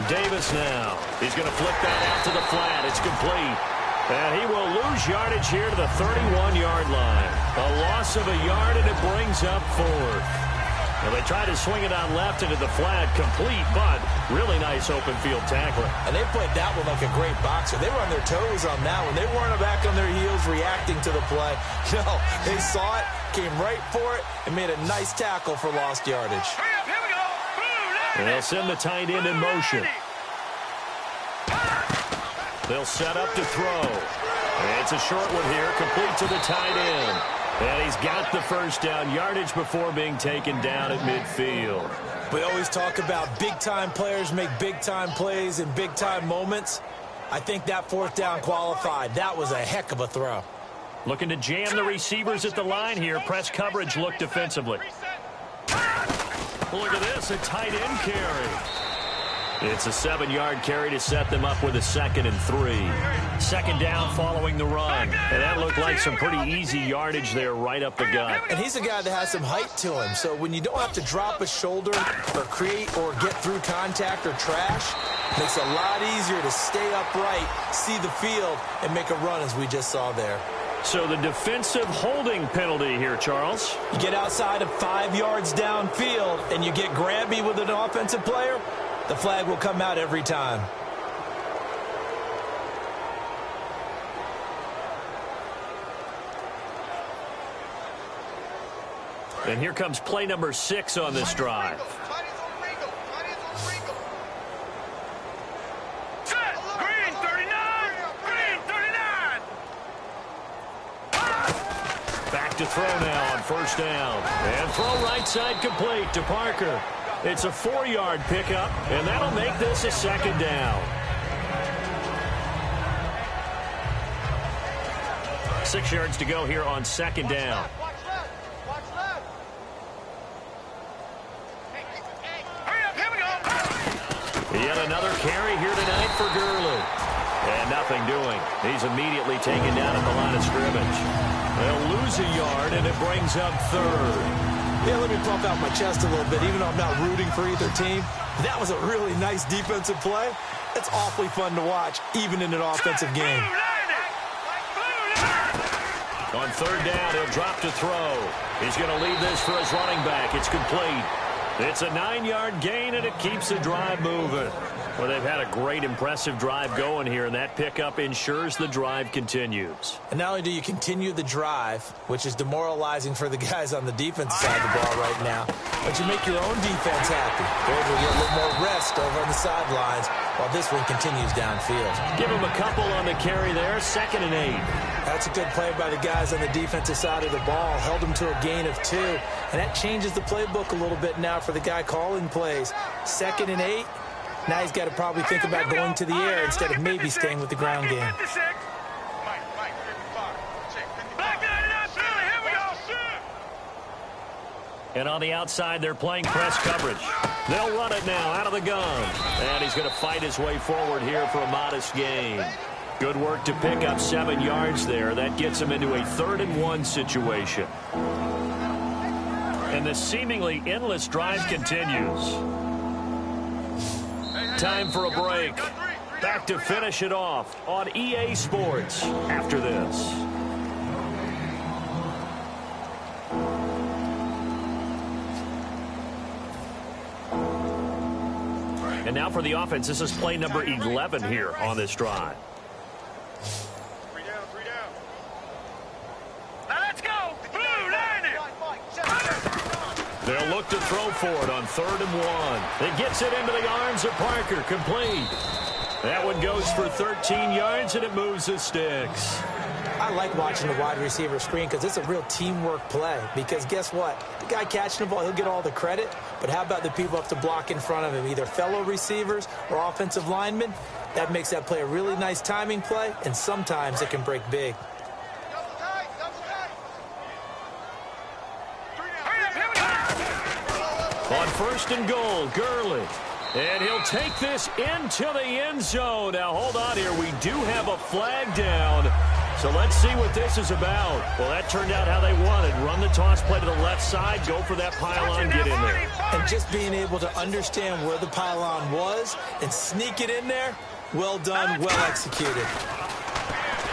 Davis now. He's going to flick that out to the flat. It's complete. And he will lose yardage here to the 31-yard line. A loss of a yard, and it brings up 4th. Well, they tried to swing it on left into the flat, complete, but really nice open field tackling. And they played that one like a great boxer. They were on their toes on that one. They weren't back on their heels reacting to the play. No, they saw it, came right for it, and made a nice tackle for lost yardage. Here we go. And they'll send the tight end in motion. They'll set up to throw. And it's a short one here, complete to the tight end. And he's got the first down, yardage before being taken down at midfield. We always talk about big-time players make big-time plays in big-time moments. I think that 4th down qualified. That was a heck of a throw. Looking to jam the receivers at the line here. Press coverage look defensively. Look at this, a tight end carry. It's a 7-yard carry to set them up with a 2nd and 3. 2nd down following the run. And that looked like some pretty easy yardage there right up the gut. And he's a guy that has some height to him. So when you don't have to drop a shoulder or create or get through contact or trash, it makes it a lot easier to stay upright, see the field, and make a run as we just saw there. So the defensive holding penalty here, Charles. You get outside of 5 yards downfield and you get grabby with an offensive player, the flag will come out every time. And here comes play number 6 on this drive. Set. Green 39. Green 39. Back to throw now on first down. And throw right side complete to Parker. It's a 4-yard pickup, and that'll make this a 2nd down. 6 yards to go here on 2nd down. Hurry up. Here we go. Yet another carry here tonight for Gurley. And nothing doing. He's immediately taken down at the line of scrimmage. They'll lose a yard, and it brings up 3rd. Yeah, let me pump out my chest a little bit, even though I'm not rooting for either team. That was a really nice defensive play. It's awfully fun to watch, even in an offensive game. On 3rd down, he'll drop to throw. He's going to leave this for his running back. It's complete. It's a 9-yard gain, and it keeps the drive moving. Well, they've had a great, impressive drive going here, and that pickup ensures the drive continues. And not only do you continue the drive, which is demoralizing for the guys on the defensive side of the ball right now, but you make your own defense happy. They're able to get a little more rest over on the sidelines while this one continues downfield. Give him a couple on the carry there, 2nd and 8. That's a good play by the guys on the defensive side of the ball. Held them to a gain of 2, and that changes the playbook a little bit now for the guy calling plays. 2nd and 8. Now he's got to probably think about going to the air instead of maybe staying with the ground game. And on the outside, they're playing press coverage. They'll run it now out of the gun. And he's going to fight his way forward here for a modest gain. Good work to pick up 7 yards there. That gets him into a 3rd and 1 situation. And the seemingly endless drive continues. Time for a break. Back to finish it off on EA Sports after this. And now for the offense. This is play number 11 here on this drive. 3 down, 3 down. Now let's go. Blue, line it. They'll look to throw for it on 3rd and 1. It gets it into the arms of Parker. Complete. That one goes for 13 yards, and it moves the sticks. I like watching the wide receiver screen because it's a real teamwork play. Because guess what? The guy catching the ball, he'll get all the credit. But how about the people up to block in front of him, either fellow receivers or offensive linemen? That makes that play a really nice timing play, and sometimes it can break big. On 1st and goal, Gurley. And he'll take this into the end zone. Now, hold on here. We do have a flag down. So let's see what this is about. Well, that turned out how they wanted. Run the toss play to the left side, go for that pylon, get in there. And just being able to understand where the pylon was and sneak it in there, well done, well executed.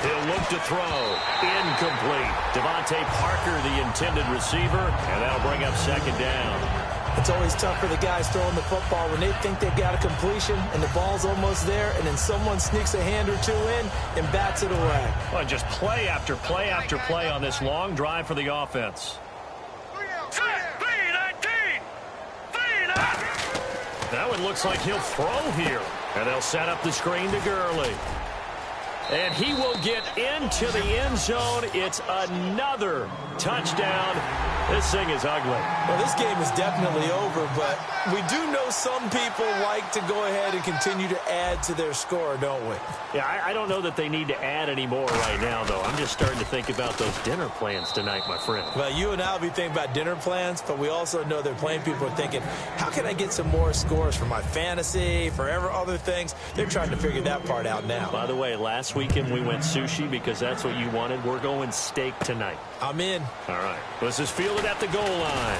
He'll look to throw. Incomplete. Devontae Parker, the intended receiver, and that'll bring up 2nd down. It's always tough for the guys throwing the football when they think they've got a completion and the ball's almost there, and then someone sneaks a hand or two in and bats it away. Well, just play after play after play on this long drive for the offense. That one looks like he'll throw here. And they'll set up the screen to Gurley. And he will get into the end zone. It's another touchdown. This thing is ugly. Well, this game is definitely over, but we do know some people like to go ahead and continue to add to their score, don't we? Yeah, I don't know that they need to add any more right now, though. I'm just starting to think about those dinner plans tonight, my friend. Well, you and I will be thinking about dinner plans, but we also know that playing people are thinking, how can I get some more scores for my fantasy, for other things? They're trying to figure that part out now. By the way, last weekend we went sushi because that's what you wanted. We're going steak tonight. I'm in. All right. This is fielded at the goal line.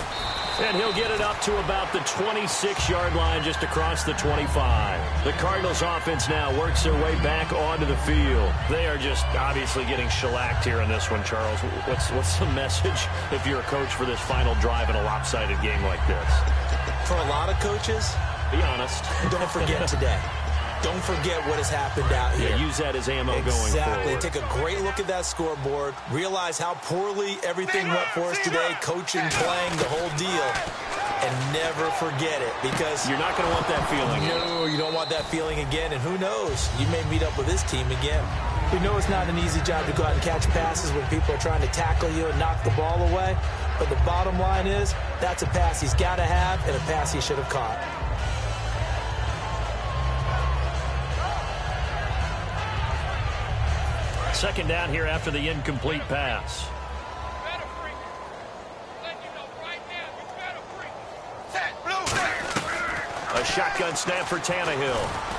And he'll get it up to about the 26-yard line, just across the 25. The Cardinals offense now works their way back onto the field. They are just obviously getting shellacked here in this one, Charles. What's the message if you're a coach for this final drive in a lopsided game like this? For a lot of coaches, be honest. Don't forget today. Don't forget what has happened out here. Yeah, use that as ammo going forward. Exactly. Take a great look at that scoreboard. Realize how poorly everything went for us today. Coaching, playing, the whole deal. And never forget it, because you're not going to want that feeling. No, you don't want that feeling again. And who knows? You may meet up with this team again. We know it's not an easy job to go out and catch passes when people are trying to tackle you and knock the ball away. But the bottom line is, that's a pass he's got to have and a pass he should have caught. Second down here after the incomplete pass. A shotgun snap for Tannehill.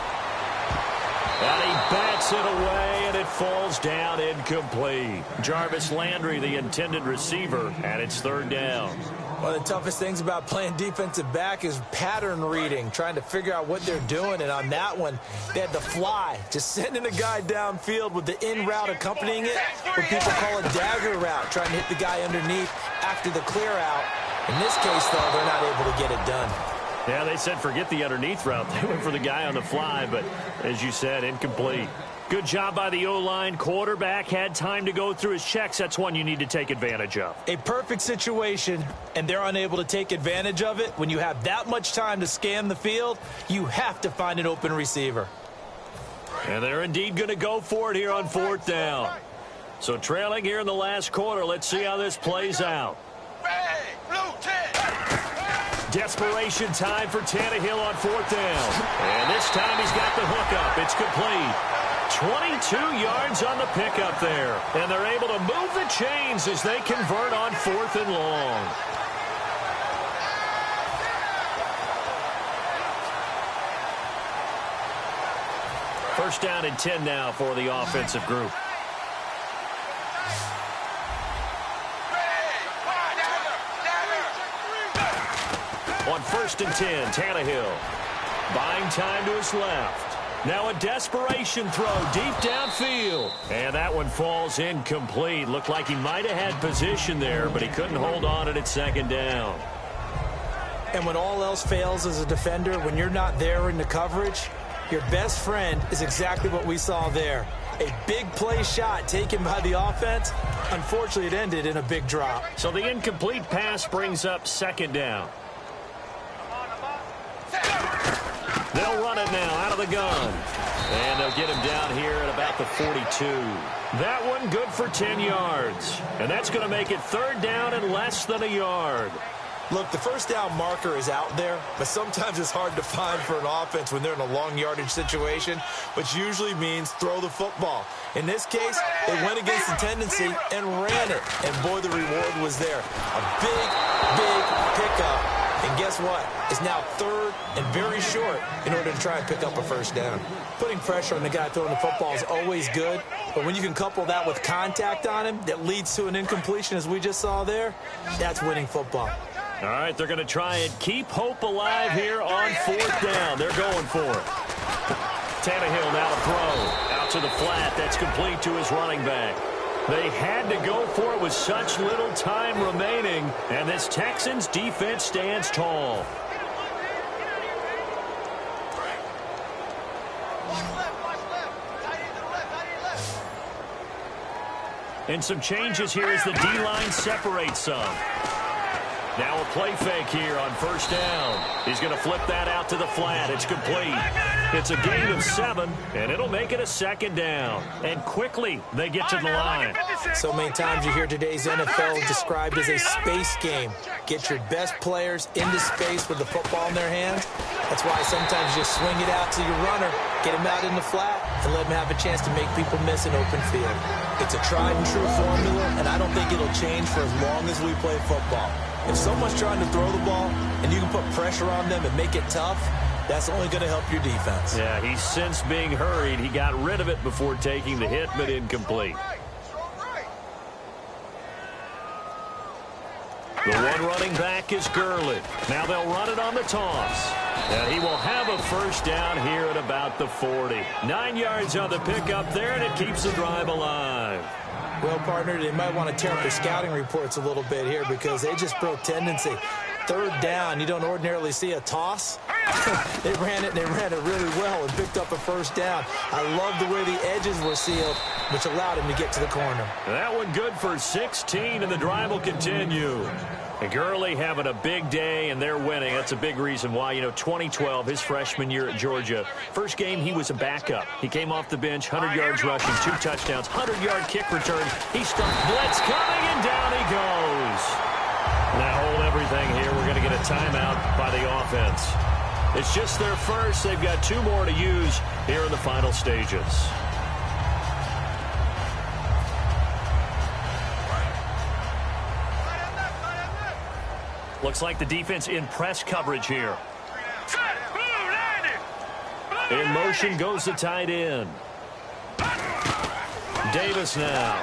And he bats it away, and it falls down incomplete. Jarvis Landry, the intended receiver, and it's 3rd down. One of the toughest things about playing defensive back is pattern reading, trying to figure out what they're doing. And on that one, they had the fly, just sending a guy downfield with the in route accompanying it, what people call a dagger route, trying to hit the guy underneath after the clear out. In this case, though, they're not able to get it done. Yeah, they said forget the underneath route. They went for the guy on the fly, but as you said, incomplete. Good job by the O-line. Quarterback had time to go through his checks. That's one you need to take advantage of. A perfect situation, and they're unable to take advantage of it. When you have that much time to scan the field, you have to find an open receiver. And they're indeed going to go for it here on 4th down. So trailing here in the last quarter, let's see how this plays out. Desperation time for Tannehill on 4th down. And this time he's got the hook up. It's complete. 22 yards on the pickup there. And they're able to move the chains as they convert on 4th and long. First down and 10 now for the offensive group. On 1st and 10, Tannehill buying time to his left. Now a desperation throw deep downfield. And that one falls incomplete. Looked like he might have had position there, but he couldn't hold on it at 2nd down. And when all else fails as a defender, when you're not there in the coverage, your best friend is exactly what we saw there. A big play shot taken by the offense. Unfortunately, it ended in a big drop. So the incomplete pass brings up 2nd down. They'll run it now out of the gun. And they'll get him down here at about the 42. That one good for 10 yards. And that's going to make it third down and less than a yard. Look, the first down marker is out there, but sometimes it's hard to find for an offense when they're in a long yardage situation, which usually means throw the football. In this case, they went against the tendency and ran it. And boy, the reward was there. A big, big pickup. And guess what? It's now third and very short in order to try and pick up a first down. Putting pressure on the guy throwing the football is always good, but when you can couple that with contact on him that leads to an incompletion, as we just saw there, that's winning football. All right, they're going to try and keep hope alive here on fourth down. They're going for it. Tannehill now to throw. Out to the flat. That's complete to his running back. They had to go for it with such little time remaining, and this Texans defense stands tall. And some changes here as the D-line separates some. Now a play fake here on first down. He's going to flip that out to the flat. It's complete. It's a gain of 7, and it'll make it a second down. And quickly, they get to the line. So many times you hear today's NFL described as a space game. Get your best players into space with the football in their hands. That's why sometimes you just swing it out to your runner, get him out in the flat, and let him have a chance to make people miss an open field. It's a tried-and-true formula, and I don't think it'll change for as long as we play football. If someone's trying to throw the ball and you can put pressure on them and make it tough, that's only going to help your defense. Yeah, he's since being hurried. He got rid of it before taking the hit, but incomplete. The one running back is Gurley. Now they'll run it on the toss. And he will have a first down here at about the 40. 9 yards on the pickup there, and it keeps the drive alive. Well, partner, they might want to tear up their scouting reports a little bit here because they just broke tendency. Third down, you don't ordinarily see a toss. They ran it, and they ran it really well and picked up a first down. I love the way the edges were sealed, which allowed him to get to the corner. That one good for 16, and the drive will continue. And Gurley having a big day, and they're winning. That's a big reason why. 2012, his freshman year at Georgia, first game he was a backup. He came off the bench, 100 yards rushing, 2 touchdowns, 100-yard kick return. He stopped blitz coming, and down he goes. Now hold everything here. We're going to get a timeout by the offense. It's just their first. They've got 2 more to use here in the final stages. Looks like the defense in press coverage here. In motion goes the tight end. Davis now.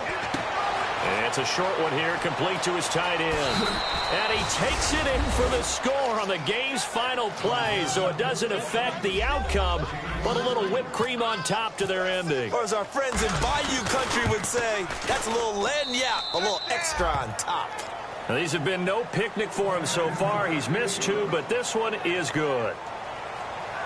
And it's a short one here, complete to his tight end. And he takes it in for the score on the game's final play, so it doesn't affect the outcome, but a little whipped cream on top to their ending. Or as our friends in Bayou Country would say, that's a little lagniappe, a little extra on top. Now, these have been no picnic for him so far. He's missed 2, but this one is good.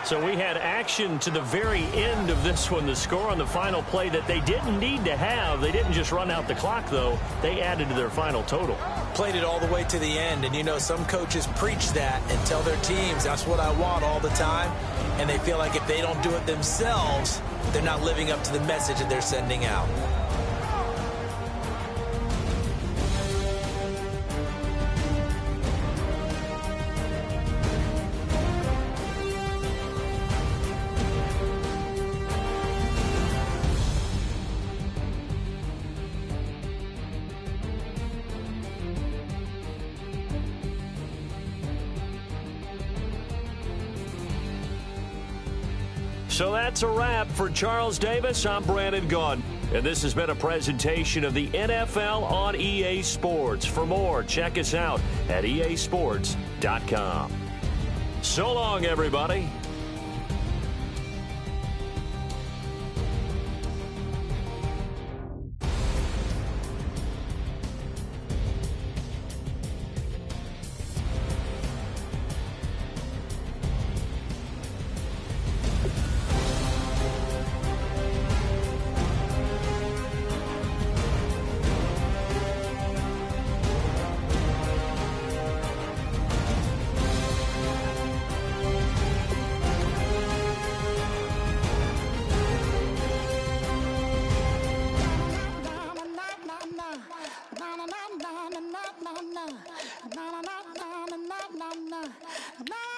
So we had action to the very end of this one, the score on the final play that they didn't need to have. They didn't just run out the clock, though. They added to their final total. Played it all the way to the end, and some coaches preach that and tell their teams, that's what I want all the time, and they feel like if they don't do it themselves, they're not living up to the message that they're sending out. So that's a wrap for Charles Davis. I'm Brandon Gaudin, and this has been a presentation of the NFL on EA Sports. For more, check us out at easports.com. So long, everybody. Come on.